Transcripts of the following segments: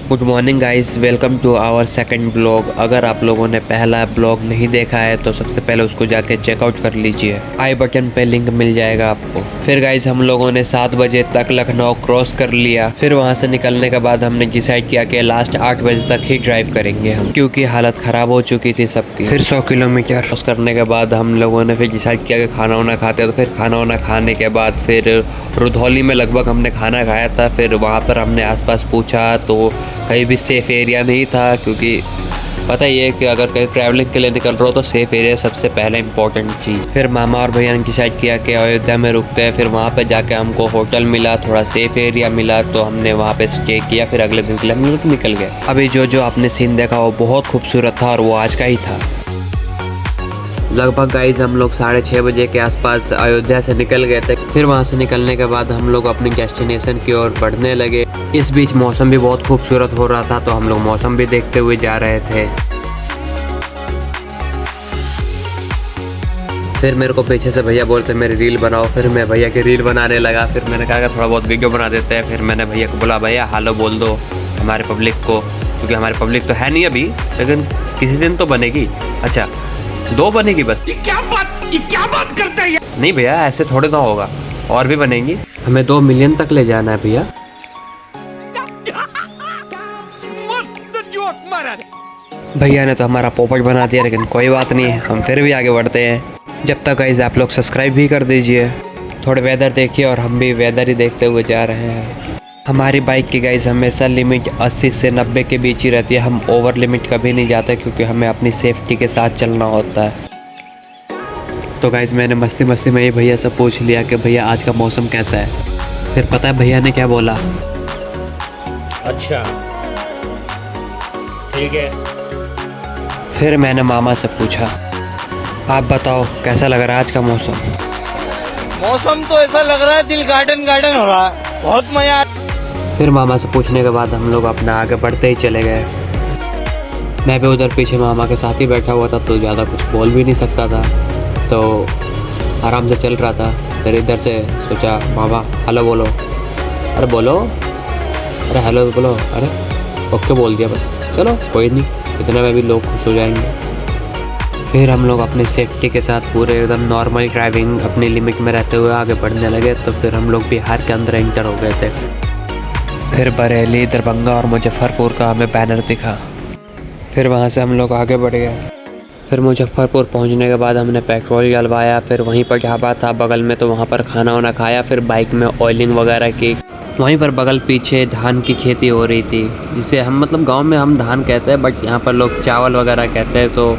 Good morning guys, welcome to our second blog. अगर आप लोगों ने पहला ब्लॉग नहीं देखा है तो सबसे पहले उसको जाके चेकआउट कर लीजिए। आई बटन पे लिंक मिल जाएगा आपको। फिर गाइस हम लोगों ने 7 बजे तक लखनऊ क्रॉस कर लिया। फिर वहां से निकलने के बाद हमने डिसाइड किया कि लास्ट 8 बजे तक ही ड्राइव करेंगे हम, क्योंकि हालत ख़राब हो चुकी थी सबकी। फिर 100 किलोमीटर क्रॉस करने के बाद हम लोगों ने फिर डिसाइड किया कि खाना वाना खाते। तो फिर खाना वाना खाने के बाद फिर रुधौली में लगभग हमने खाना खाया था। फिर वहाँ पर हमने आसपास पूछा तो कहीं भी सेफ़ एरिया नहीं था, क्योंकि पता ही है कि अगर कहीं ट्रैवलिंग के लिए निकल रहे हो तो सेफ़ एरिया सबसे पहले इंपॉर्टेंट चीज़। फिर मामा और भैया ने डिसाइड किया कि अयोध्या में रुकते हैं। फिर वहाँ पे जाके हमको होटल मिला, थोड़ा सेफ़ एरिया मिला, तो हमने वहाँ पे स्टे किया। फिर अगले दिन के लिए हम लोग निकल गए। अभी जो आपने सीन देखा वो बहुत खूबसूरत था और वो आज का ही था। लगभग गाइस हम लोग 6:30 बजे के आसपास अयोध्या से निकल गए थे। फिर वहाँ से निकलने के बाद हम लोग अपनी डेस्टिनेशन की ओर बढ़ने लगे। इस बीच मौसम भी बहुत खूबसूरत हो रहा था, तो हम लोग मौसम भी देखते हुए जा रहे थे। फिर मेरे को पीछे से भैया बोलते मेरी रील बनाओ। फिर मैं भैया की रील बनाने लगा। फिर मैंने कहा कि थोड़ा बहुत वीडियो बना देते हैं। फिर मैंने भैया को बोला भैया हेलो बोल दो हमारे पब्लिक को, क्योंकि हमारी पब्लिक तो है नहीं अभी, लेकिन किसी दिन तो बनेगी। अच्छा 2 बनेगी बस। ये क्या बात करता है? नहीं भैया ऐसे थोड़े ना होगा, और भी बनेंगी। हमें 2 मिलियन तक ले जाना है भैया। भैया ने तो हमारा पोपट बना दिया, लेकिन कोई बात नहीं है, हम फिर भी आगे बढ़ते हैं। जब तक गाइस आप लोग सब्सक्राइब भी कर दीजिए। थोड़े वेदर देखिए, और हम भी वेदर ही देखते हुए जा रहे हैं। हमारी बाइक की गाइस हमेशा लिमिट 80 से 90 के बीच ही रहती है। हम ओवर लिमिट कभी नहीं जाते, क्योंकि हमें अपनी सेफ्टी के साथ चलना होता है। तो गाइस मैंने मस्ती मस्ती में ये भैया से पूछ लिया कि भैया आज का मौसम कैसा है। फिर पता है भैया ने क्या बोला? अच्छा ठीक है। फिर मैंने मामा से पूछा आप बताओ कैसा लग रहा है आज का मौसम? मौसम तो ऐसा लग रहा है दिल गार्डन गार्डन हो रहा है, बहुत मजा। फिर मामा से पूछने के बाद हम लोग अपना आगे बढ़ते ही चले गए। मैं भी उधर पीछे मामा के साथ ही बैठा हुआ था, तो ज़्यादा कुछ बोल भी नहीं सकता था, तो आराम से चल रहा था। फिर इधर से सोचा मामा हेलो बोलो। अरे बोलो, अरे हेलो बोलो, अरे ओके बोल दिया बस। चलो कोई नहीं, इतने में भी लोग खुश हो जाएंगे। फिर हम लोग अपनी सेफ्टी के साथ पूरे एकदम नॉर्मल ड्राइविंग अपनी लिमिट में रहते हुए आगे बढ़ने लगे। तो फिर हम लोग बिहार के अंदर एंटर हो गए थे। फिर बरेली, दरभंगा और मुजफ्फरपुर का हमें बैनर दिखा। फिर वहाँ से हम लोग आगे बढ़ गए। फिर मुजफ्फरपुर पहुँचने के बाद हमने पेट्रोल डलवाया। फिर वहीं पर ढाबा था बगल में, तो वहाँ पर खाना वाना खाया। फिर बाइक में ऑयलिंग वगैरह की। वहीं पर बगल पीछे धान की खेती हो रही थी, जिसे हम मतलब गांव में हम धान कहते हैं, बट यहाँ पर लोग चावल वगैरह कहते हैं। तो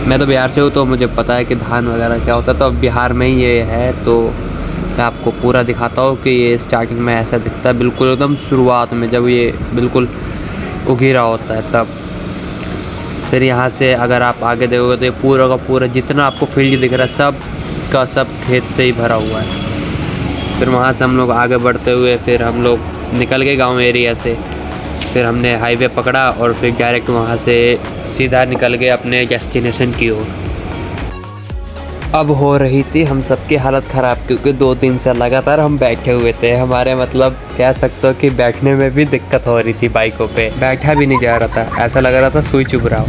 मैं तो बिहार से हूँ, तो मुझे पता है कि धान वगैरह क्या होता है। तो अब बिहार में ही ये है, तो मैं आपको पूरा दिखाता हूँ कि ये स्टार्टिंग में ऐसा दिखता है, बिल्कुल एकदम शुरुआत में जब ये बिल्कुल उगी रहा होता है तब। फिर यहाँ से अगर आप आगे देखोगे तो ये पूरा का पूरा जितना आपको फील्ड दिख रहा है सब का सब खेत से ही भरा हुआ है। फिर वहाँ से हम लोग आगे बढ़ते हुए फिर हम लोग निकल गए गांव एरिया से। फिर हमने हाईवे पकड़ा और फिर डायरेक्ट वहाँ से सीधा निकल गए अपने डेस्टिनेशन की ओर। अब हो रही थी हम सबकी हालत ख़राब, क्योंकि 2 दिन से लगातार हम बैठे हुए थे। हमारे मतलब कह सकते हो कि बैठने में भी दिक्कत हो रही थी, बाइकों पे बैठा भी नहीं जा रहा था, ऐसा लग रहा था सुई चुभ रहा हो।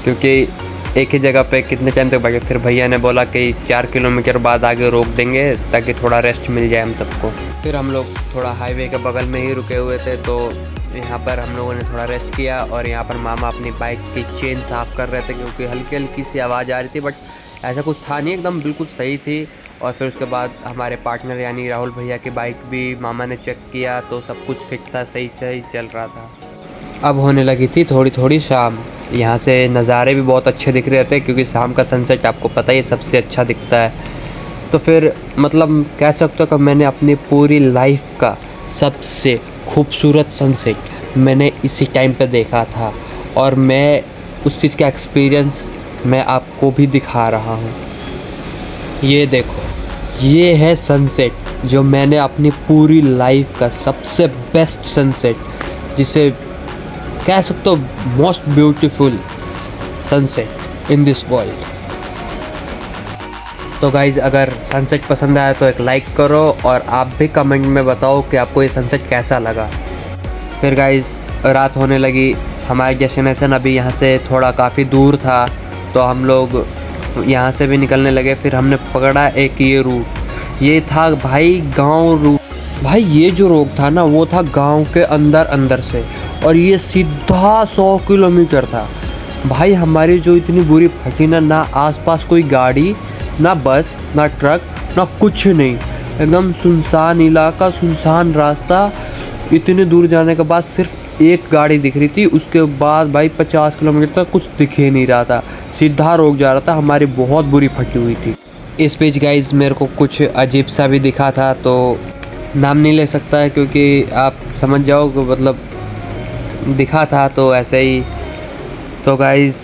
क्योंकि एक ही जगह पे कितने टाइम तक बैठे। फिर भैया ने बोला कि 4 किलोमीटर बाद आगे रोक देंगे ताकि थोड़ा रेस्ट मिल जाए हम सबको। फिर हम लोग थोड़ा हाईवे के बगल में ही रुके हुए थे, तो यहाँ पर हम लोगों ने थोड़ा रेस्ट किया। और यहाँ पर मामा अपनी बाइक की चेन साफ़ कर रहे थे, क्योंकि हल्की हल्की सी आवाज़ आ रही थी, बट ऐसा कुछ था नहीं, एकदम बिल्कुल सही थी। और फिर उसके बाद हमारे पार्टनर यानी राहुल भैया की बाइक भी मामा ने चेक किया, तो सब कुछ फिट था, सही सही चल रहा था। अब होने लगी थी थोड़ी थोड़ी शाम। यहाँ से नज़ारे भी बहुत अच्छे दिख रहे थे, क्योंकि शाम का सनसेट आपको पता ही सबसे अच्छा दिखता है। तो फिर मतलब कह सकते हो कि मैंने अपनी पूरी लाइफ का सबसे खूबसूरत सनसेट मैंने इसी टाइम पे देखा था, और मैं उस चीज़ का एक्सपीरियंस मैं आपको भी दिखा रहा हूँ। ये देखो, ये है सनसेट जो मैंने अपनी पूरी लाइफ का सबसे बेस्ट सनसेट, जिसे कह सकते हो most beautiful sunset in this world. तो गाइज़ अगर सनसेट पसंद आया तो एक लाइक करो और आप भी कमेंट में बताओ कि आपको ये सनसेट कैसा लगा। फिर गाइज़ रात होने लगी, हमारा डेस्टिनेशन अभी यहाँ से थोड़ा काफ़ी दूर था, तो हम लोग यहाँ से भी निकलने लगे। फिर हमने पकड़ा एक ये रूट, ये था भाई गांव रूट। भाई ये जो रोड था ना वो था गांव के अंदर से, और ये सीधा 100 किलोमीटर था। भाई हमारी जो इतनी बुरी फटी ना आसपास कोई गाड़ी, ना बस, ना ट्रक, ना कुछ नहीं, एकदम सुनसान इलाका, सुनसान रास्ता। इतनी दूर जाने के बाद सिर्फ एक गाड़ी दिख रही थी, उसके बाद भाई 50 किलोमीटर तक कुछ दिख ही नहीं रहा था, सीधा रोक जा रहा था। हमारी बहुत बुरी फटी हुई थी। इस बीच गाइज मेरे को कुछ अजीब सा भी दिखा था, तो नाम नहीं ले सकता है क्योंकि आप समझ जाओ कि मतलब दिखा था तो ऐसे ही। तो गाइज़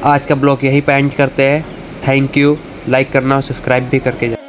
आज का ब्लॉग यही पे एंड करते हैं। थैंक यू, लाइक करना और सब्सक्राइब भी करके जाओ।